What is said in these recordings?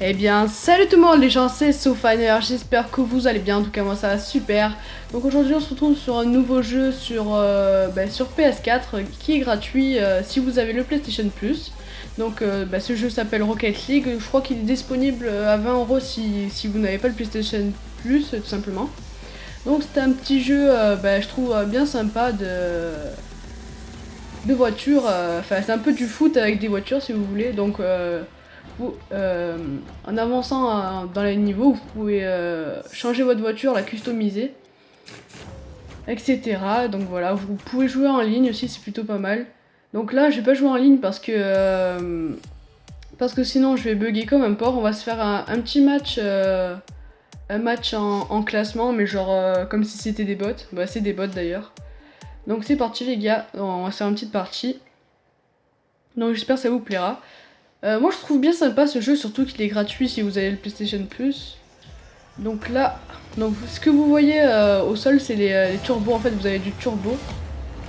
Eh bien, salut tout le monde les gens, c'est Sofiner, j'espère que vous allez bien, en tout cas moi ça va super. Donc aujourd'hui on se retrouve sur un nouveau jeu sur PS4 qui est gratuit si vous avez le PlayStation Plus. Donc ce jeu s'appelle Rocket League, je crois qu'il est disponible à 20€ si vous n'avez pas le PlayStation Plus tout simplement. Donc c'est un petit jeu, je trouve bien sympa de voitures, enfin c'est un peu du foot avec des voitures si vous voulez, donc en avançant dans les niveaux, vous pouvez changer votre voiture, la customiser, etc. Donc voilà, vous pouvez jouer en ligne aussi, c'est plutôt pas mal. Donc là, je vais pas jouer en ligne parce que sinon je vais bugger comme un porc. On va se faire un petit match, un match en classement, mais genre comme si c'était des bots. Bah c'est des bots d'ailleurs. Donc c'est parti les gars, on va se faire une petite partie. Donc j'espère que ça vous plaira. Moi je trouve bien sympa ce jeu, surtout qu'il est gratuit si vous avez le PlayStation Plus. Donc là, ce que vous voyez au sol c'est les turbos, en fait vous avez du turbo.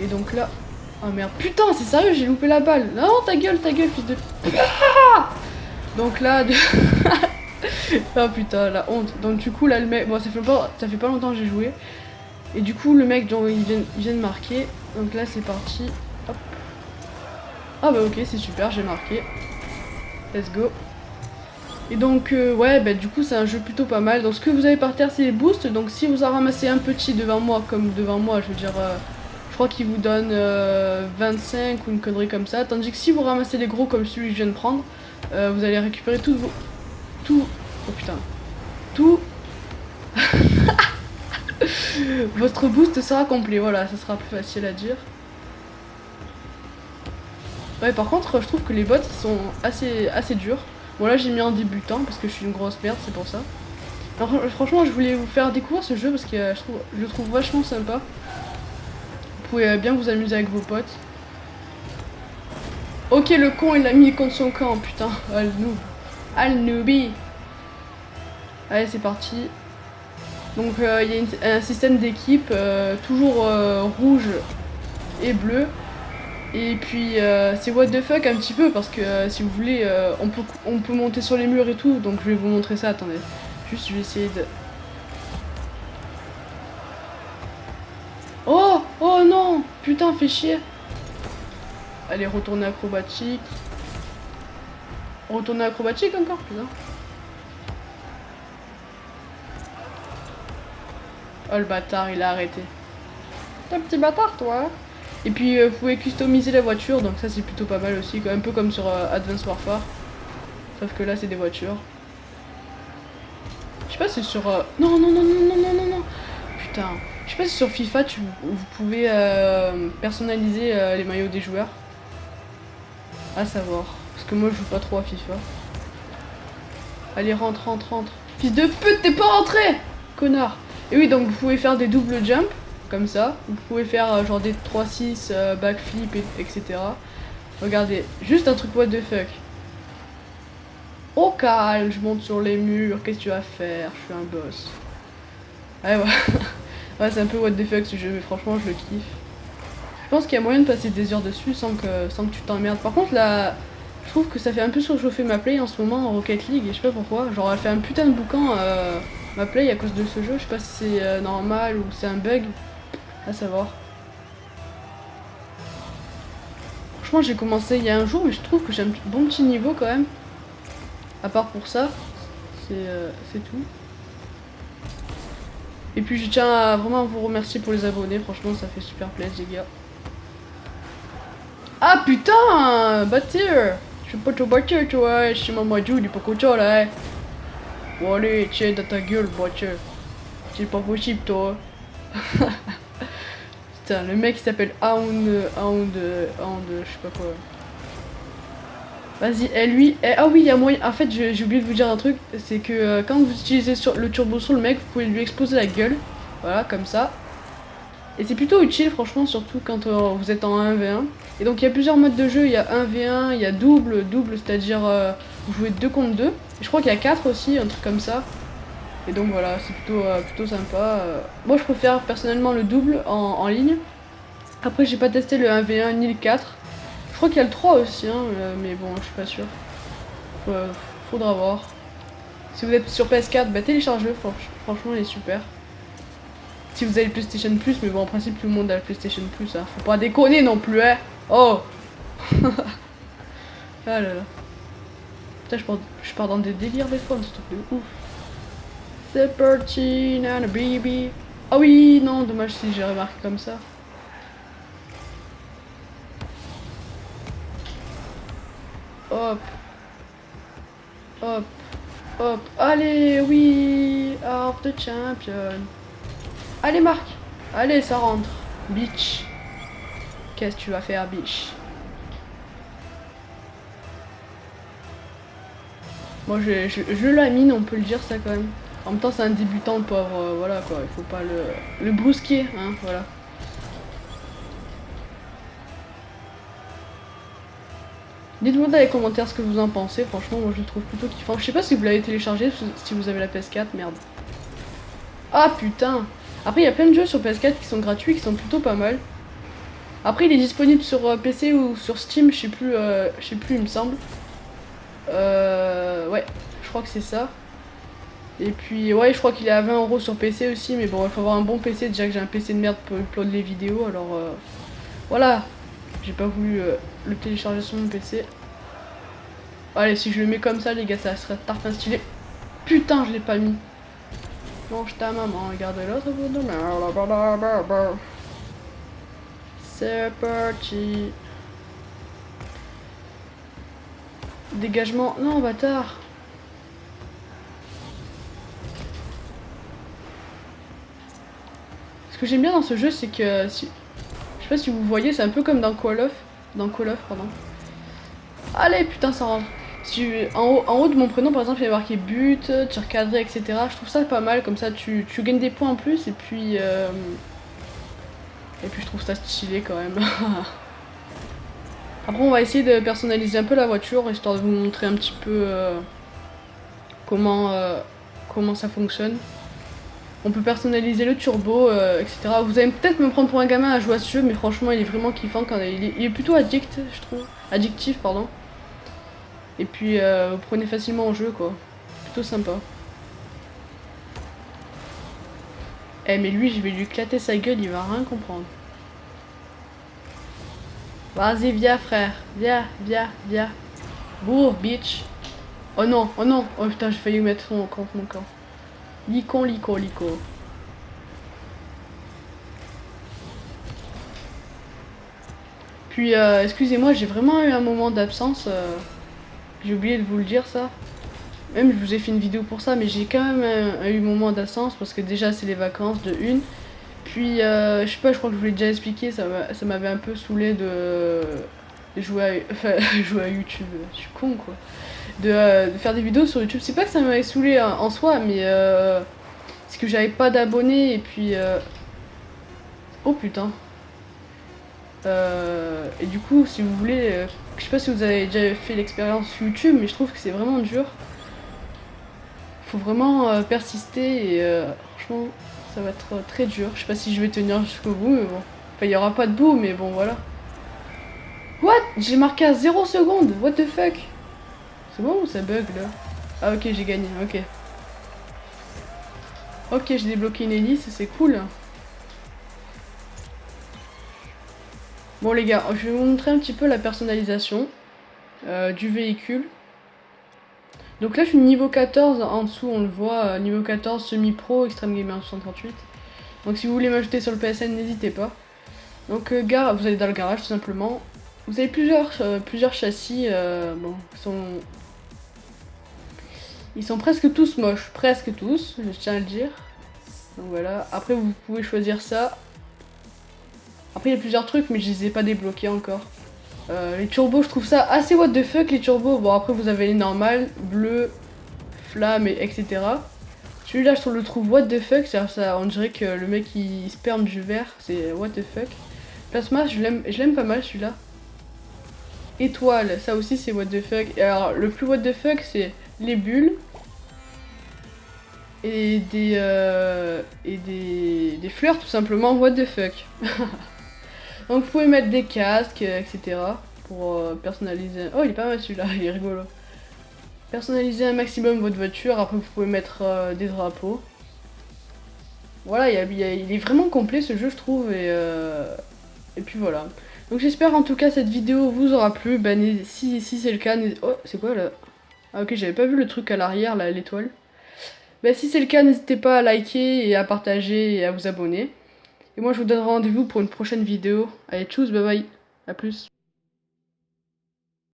Et donc là, oh merde, putain c'est sérieux j'ai loupé la balle. Non ta gueule fils de... Donc là, oh putain la honte. Donc du coup là le mec, bon ça fait pas longtemps que j'ai joué. Et du coup le mec dont il vient de marquer. Donc là c'est parti, hop. Ah bah ok c'est super, j'ai marqué. Let's go. Et donc du coup c'est un jeu plutôt pas mal. Donc ce que vous avez par terre c'est les boosts. Donc si vous en ramassez un petit devant moi, comme devant moi, je veux dire, je crois qu'il vous donne 25 ou une connerie comme ça. Tandis que si vous ramassez les gros comme celui que je viens de prendre, vous allez récupérer tout. Oh putain. Tout. Votre boost sera complet. Voilà, ça sera plus facile à dire. Ouais, par contre, je trouve que les bots sont assez durs. Bon, là j'ai mis en débutant parce que je suis une grosse merde, c'est pour ça. Alors, franchement, je voulais vous faire découvrir ce jeu parce que je le trouve vachement sympa. Vous pouvez bien vous amuser avec vos potes. Ok, le con il l'a mis contre son camp, putain. Ah, le noob. Ah, le noobie. Allez, c'est parti. Donc, il y a un système d'équipe, toujours rouge et bleu. Et puis c'est what the fuck un petit peu parce que si vous voulez on peut monter sur les murs et tout, donc je vais vous montrer ça, attendez. Juste je vais essayer de... Oh non, putain fais chier. Allez retourner acrobatique. Retourner acrobatique encore, putain. Oh le bâtard il a arrêté. T'es un petit bâtard toi. Et puis vous pouvez customiser la voiture, donc ça c'est plutôt pas mal aussi, un peu comme sur Advanced Warfare. Sauf que là c'est des voitures. Je sais pas si c'est sur... Non. Putain. Je sais pas si sur FIFA vous pouvez personnaliser les maillots des joueurs. À savoir. Parce que moi je joue pas trop à FIFA. Allez rentre. Fils de pute t'es pas rentré. Connard. Et oui donc vous pouvez faire des doubles jumps. Comme ça. Vous pouvez faire genre des 3-6, backflip, etc. Regardez. Juste un truc what the fuck. Au calme, je monte sur les murs, qu'est-ce que tu vas faire? Je suis un boss. Ouais, voilà. Ouais, c'est un peu what the fuck ce jeu, mais franchement, je le kiffe. Je pense qu'il y a moyen de passer des heures dessus sans que tu t'emmerdes. Par contre, là, je trouve que ça fait un peu surchauffer ma play en ce moment en Rocket League, et je sais pas pourquoi. Genre, elle fait un putain de boucan ma play à cause de ce jeu. Je sais pas si c'est normal ou c'est un bug. À savoir. Franchement, j'ai commencé il y a un jour, mais je trouve que j'ai un bon petit niveau quand même. À part pour ça, c'est tout. Et puis je tiens à vraiment vous remercier pour les abonnés, franchement ça fait super plaisir les gars. Ah putain, bâtir. Je suis pas trop bâtir toi, je suis maman Judy pas comme ça là. Bon allez, tiens dans ta gueule bâtir. C'est pas possible toi. Putain, le mec il s'appelle Hound, je sais pas quoi. Vas-y, ah oui, il y a moyen. En fait, j'ai oublié de vous dire un truc, c'est que quand vous utilisez le turbo sur le mec, vous pouvez lui exploser la gueule. Voilà, comme ça. Et c'est plutôt utile, franchement, surtout quand vous êtes en 1v1. Et donc, il y a plusieurs modes de jeu. Il y a 1v1, il y a double, c'est-à-dire vous jouez 2 contre 2. Et je crois qu'il y a 4 aussi, un truc comme ça. Et donc voilà, c'est plutôt sympa. Moi, je préfère personnellement le double en ligne. Après, j'ai pas testé le 1v1 ni le 4. Je crois qu'il y a le 3 aussi, hein, mais bon, je suis pas sûre. Faudra voir. Si vous êtes sur PS4, bah téléchargez-le, franchement il est super. Si vous avez le PlayStation Plus, mais bon en principe tout le monde a le PlayStation Plus, hein. Faut pas déconner non plus, hein. Oh. Ah là là. Putain, je pars dans des délires des fois, c'est un truc de ouf. C'est parti, nana baby. Ah oui, non, dommage si j'ai remarqué comme ça. Hop. Hop. Hop. Allez, oui. Of the champion. Allez, Marc. Allez, ça rentre. Bitch. Qu'est-ce que tu vas faire, bitch? Moi, je la mine, on peut le dire ça quand même. En même temps, c'est un débutant, le pauvre. Voilà quoi, il faut pas le brusquer, hein, voilà. Dites-moi dans les commentaires ce que vous en pensez. Franchement, moi je le trouve plutôt kiffant. Je sais pas si vous l'avez téléchargé, si vous avez la PS4, merde. Ah putain. Après, il y a plein de jeux sur PS4 qui sont gratuits, qui sont plutôt pas mal. Après, il est disponible sur PC ou sur Steam, je sais plus, il me semble. Ouais, je crois que c'est ça. Et puis, ouais, je crois qu'il est à 20 € sur PC aussi, mais bon, il faut avoir un bon PC. Déjà que j'ai un PC de merde pour upload les vidéos, alors voilà. J'ai pas voulu le télécharger sur mon PC. Allez, si je le mets comme ça, les gars, ça serait tarpin stylé. Putain, je l'ai pas mis. Mange ta maman, regarde l'autre bout de merde. C'est parti. Dégagement. Non, bâtard. Ce que j'aime bien dans ce jeu, c'est que si... je sais pas si vous voyez, c'est un peu comme dans Call of. Pardon. Allez, putain, ça rentre. Si, en haut de mon prénom, par exemple, il y a marqué but, tir cadré, etc. Je trouve ça pas mal, comme ça tu gagnes des points en plus, et puis je trouve ça stylé quand même. Après, on va essayer de personnaliser un peu la voiture, histoire de vous montrer un petit peu comment ça fonctionne. On peut personnaliser le turbo, etc. Vous allez peut-être me prendre pour un gamin à jouer à ce jeu, mais franchement, il est vraiment kiffant. Il est plutôt je trouve. Addictif, pardon. Et puis, vous prenez facilement en jeu, quoi. Plutôt sympa. Eh, mais lui, je vais lui éclater sa gueule, il va rien comprendre. Vas-y, viens, frère. Viens. Bourre, bitch. Oh non. Oh putain, j'ai failli mettre son contre mon camp. Lico. Puis, excusez-moi, j'ai vraiment eu un moment d'absence. J'ai oublié de vous le dire, ça. Même, je vous ai fait une vidéo pour ça, mais j'ai quand même eu un moment d'absence parce que déjà, c'est les vacances de une. Puis, je sais pas, je crois que je vous l'ai déjà expliqué, ça m'avait un peu saoulé de jouer à YouTube. Je suis con, quoi. De faire des vidéos sur YouTube. C'est pas que ça m'avait saoulé en soi, mais c'est que j'avais pas d'abonnés et puis... Oh putain. Et du coup, si vous voulez, je sais pas si vous avez déjà fait l'expérience YouTube, mais je trouve que c'est vraiment dur. Faut vraiment persister et franchement, ça va être très dur. Je sais pas si je vais tenir jusqu'au bout, mais bon. Enfin, il y aura pas de bout, mais bon, voilà. What? J'ai marqué à 0 secondes. What the fuck? C'est bon ou ça bug là? Ah ok, j'ai gagné, ok. Ok, j'ai débloqué une hélice, c'est cool. Bon les gars, je vais vous montrer un petit peu la personnalisation du véhicule. Donc là je suis niveau 14, en dessous on le voit, niveau 14 semi-pro, Extreme Gamer 138. Donc si vous voulez m'ajouter sur le PSN, n'hésitez pas. Donc vous allez dans le garage tout simplement. Vous avez plusieurs châssis, bon, ils sont presque tous moches, presque tous, je tiens à le dire. Donc voilà, après vous pouvez choisir ça. Après il y a plusieurs trucs mais je les ai pas débloqués encore. Les turbos je trouve ça assez what the fuck les turbos. Bon après vous avez les normales, bleu, flamme et etc. Celui-là je le trouve what the fuck, ça, on dirait que le mec il sperme du vert, c'est what the fuck. Plasma je l'aime pas mal celui-là. Étoile, ça aussi c'est what the fuck. Et alors le plus what the fuck c'est les bulles. Et des fleurs tout simplement what the fuck. Donc vous pouvez mettre des casques, etc. pour personnaliser. Oh il est pas mal celui-là, il est rigolo. Personnalisez un maximum votre voiture, après vous pouvez mettre des drapeaux. Voilà, il est vraiment complet ce jeu je trouve et puis voilà. Donc j'espère en tout cas cette vidéo vous aura plu. Si c'est le cas, oh c'est quoi là? Ah ok, j'avais pas vu le truc à l'arrière là, l'étoile. Si c'est le cas, n'hésitez pas à liker et à partager et à vous abonner. Et moi je vous donne rendez-vous pour une prochaine vidéo. Allez tchuss, bye bye, à plus.